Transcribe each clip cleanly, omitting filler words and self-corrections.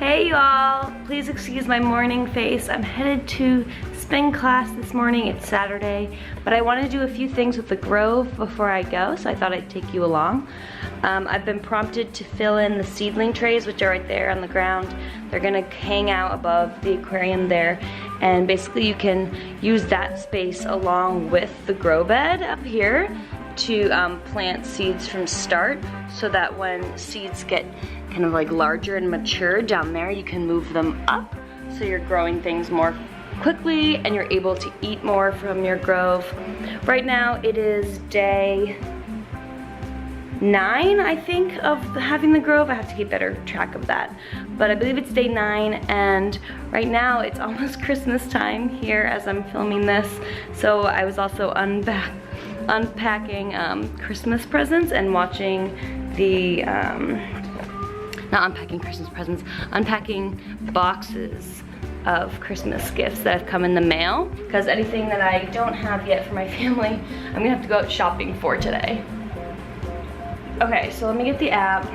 Hey y'all, please excuse my morning face. I'm headed to spin class this morning. It's Saturday, but I want to do a few things with the Grove before I go, so I thought I'd take you along. I've been prompted to fill in the seedling trays, which are right there on the ground. They're gonna hang out above the aquarium there, and basically you can use that space along with the grow bed up here to plant seeds from start, so that when seeds get kind of like larger and mature down there, you can move them up so you're growing things more quickly and you're able to eat more from your grove. Right now it is day 9, I think, of having the grove. I have to keep better track of that, but I believe it's day 9, and right now it's almost Christmas time here as I'm filming this, so I was also unpacking Christmas presents and watching the not unpacking Christmas presents, unpacking boxes of Christmas gifts that have come in the mail, because anything that I don't have yet for my family, I'm gonna have to go out shopping for today. Okay, so let me get the app.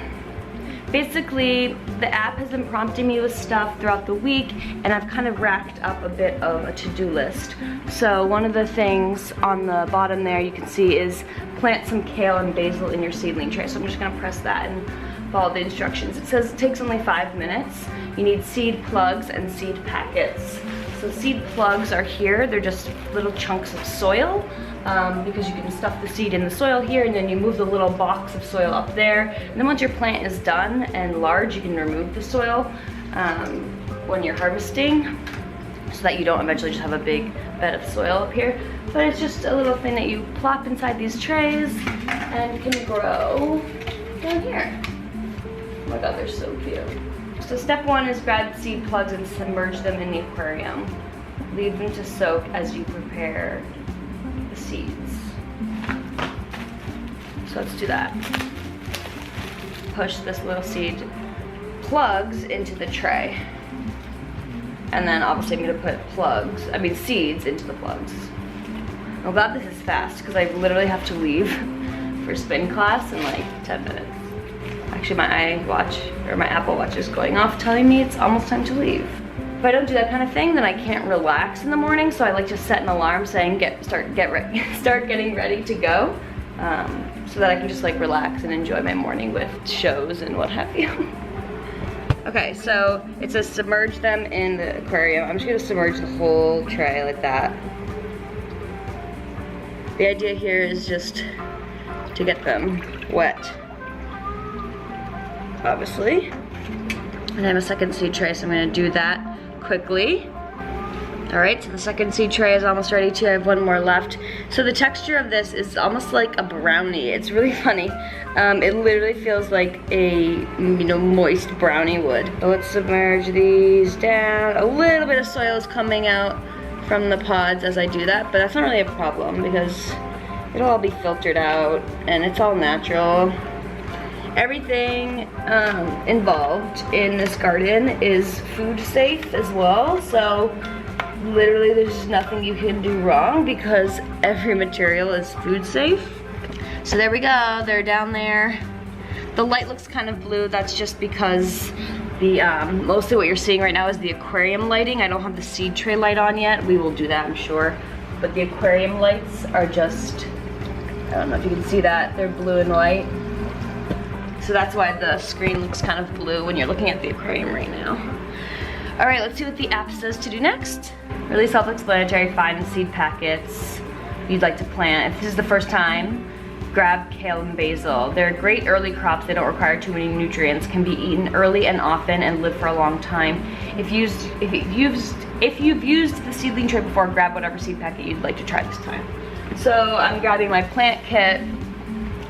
Basically, the app has been prompting me with stuff throughout the week, and I've kind of racked up a bit of a to-do list. So one of the things on the bottom there you can see is plant some kale and basil in your seedling tray. So I'm just gonna press that and follow the instructions. It says it takes only 5 minutes. You need seed plugs and seed packets. So seed plugs are here. They're just little chunks of soil, because you can stuff the seed in the soil here, and then you move the little box of soil up there. And then once your plant is done and large, you can remove the soil when you're harvesting, so that you don't eventually just have a big bed of soil up here. But it's just a little thing that you plop inside these trays and can grow down here. Oh my god, they're so cute. So step 1 is grab seed plugs and submerge them in the aquarium. Leave them to soak as you prepare the seeds. So let's do that. Push this little seed plugs into the tray. And then obviously I'm gonna put seeds into the plugs. I'm glad this is fast, because I literally have to leave for spin class in like 10 minutes. Actually, my Apple Watch is going off telling me it's almost time to leave. If I don't do that kind of thing, then I can't relax in the morning, so I like to set an alarm saying start getting ready to go, so that I can just like relax and enjoy my morning with shows and what have you. Okay, so it says submerge them in the aquarium. I'm just gonna submerge the whole tray like that. The idea here is just to get them wet, obviously. And I have a second seed tray, so I'm gonna do that quickly. All right, so the second seed tray is almost ready too. I have one more left. So the texture of this is almost like a brownie. It's really funny. It literally feels like a moist brownie would. So let's submerge these down. A little bit of soil is coming out from the pods as I do that, but that's not really a problem because it'll all be filtered out and it's all natural. Everything involved in this garden is food safe as well, so literally there's nothing you can do wrong because every material is food safe. So there we go, they're down there. The light looks kind of blue. That's just because the mostly what you're seeing right now is the aquarium lighting. I don't have the seed tray light on yet. We will do that, I'm sure. But the aquarium lights are just, I don't know if you can see that, they're blue and white. So that's why the screen looks kind of blue when you're looking at the aquarium right now. All right, let's see what the app says to do next. Really self-explanatory, find the seed packets you'd like to plant. If this is the first time, grab kale and basil. They're great early crops. They don't require too many nutrients, can be eaten early and often and live for a long time. If you've used the seedling tray before, grab whatever seed packet you'd like to try this time. So I'm grabbing my plant kit.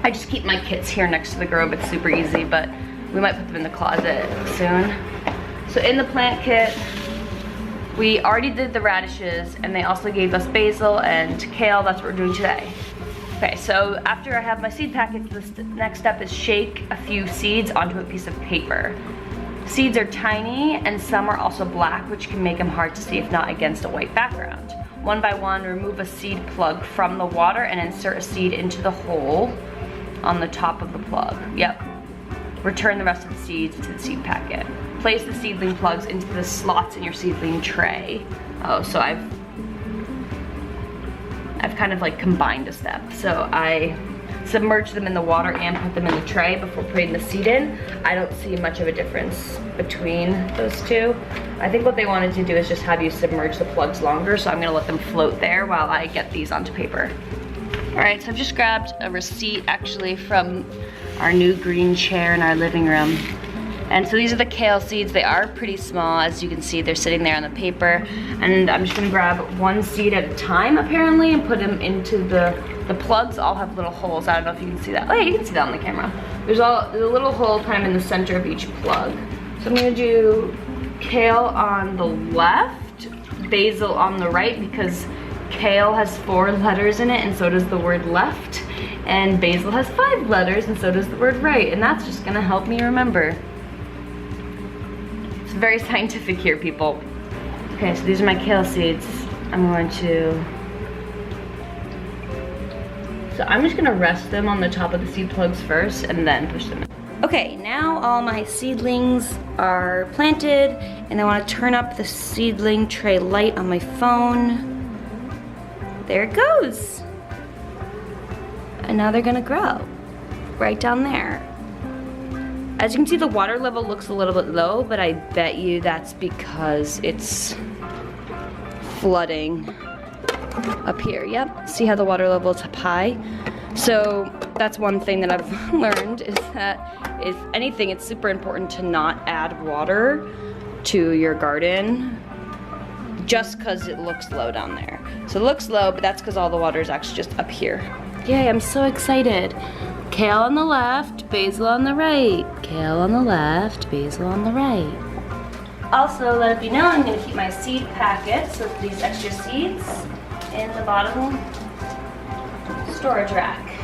I just keep my kits here next to the grove. It's super easy, but we might put them in the closet soon. So in the plant kit, we already did the radishes, and they also gave us basil and kale. That's what we're doing today. Okay, so after I have my seed packets, the next step is shake a few seeds onto a piece of paper. Seeds are tiny, and some are also black, which can make them hard to see if not against a white background. One by one, remove a seed plug from the water and insert a seed into the hole on the top of the plug. Yep. Return the rest of the seeds to the seed packet. place the seedling plugs into the slots in your seedling tray. Oh, so I've kind of like combined a step. So I submerge them in the water and put them in the tray before putting the seed in. I don't see much of a difference between those two. I think what they wanted to do is just have you submerge the plugs longer, so I'm gonna let them float there while I get these onto paper. All right, so I've just grabbed a receipt actually from our new green chair in our living room. And so these are the kale seeds. They are pretty small, as you can see. They're sitting there on the paper. And I'm just gonna grab one seed at a time, apparently, and put them into the plugs. All have little holes. I don't know if you can see that. Oh yeah, you can see that on the camera. There's a little hole kind of in the center of each plug. So I'm gonna do kale on the left, basil on the right, because kale has 4 letters in it, and so does the word left. And basil has 5 letters, and so does the word right. And that's just gonna help me remember. It's very scientific here, people. Okay, so these are my kale seeds. I'm just gonna rest them on the top of the seed plugs first and then push them in. Okay, now all my seedlings are planted, and I wanna turn up the seedling tray light on my phone. There it goes. And now they're gonna grow right down there. As you can see, the water level looks a little bit low, but I bet you that's because it's flooding up here. Yep, see how the water level is up high? So that's one thing that I've learned, is that if anything, it's super important to not add water to your garden just because it looks low down there. So it looks low, but that's because all the water is actually just up here. Yay, I'm so excited. Kale on the left, basil on the right. Kale on the left, basil on the right. Also, let it be known, I'm gonna keep my seed packets with these extra seeds in the bottom storage rack.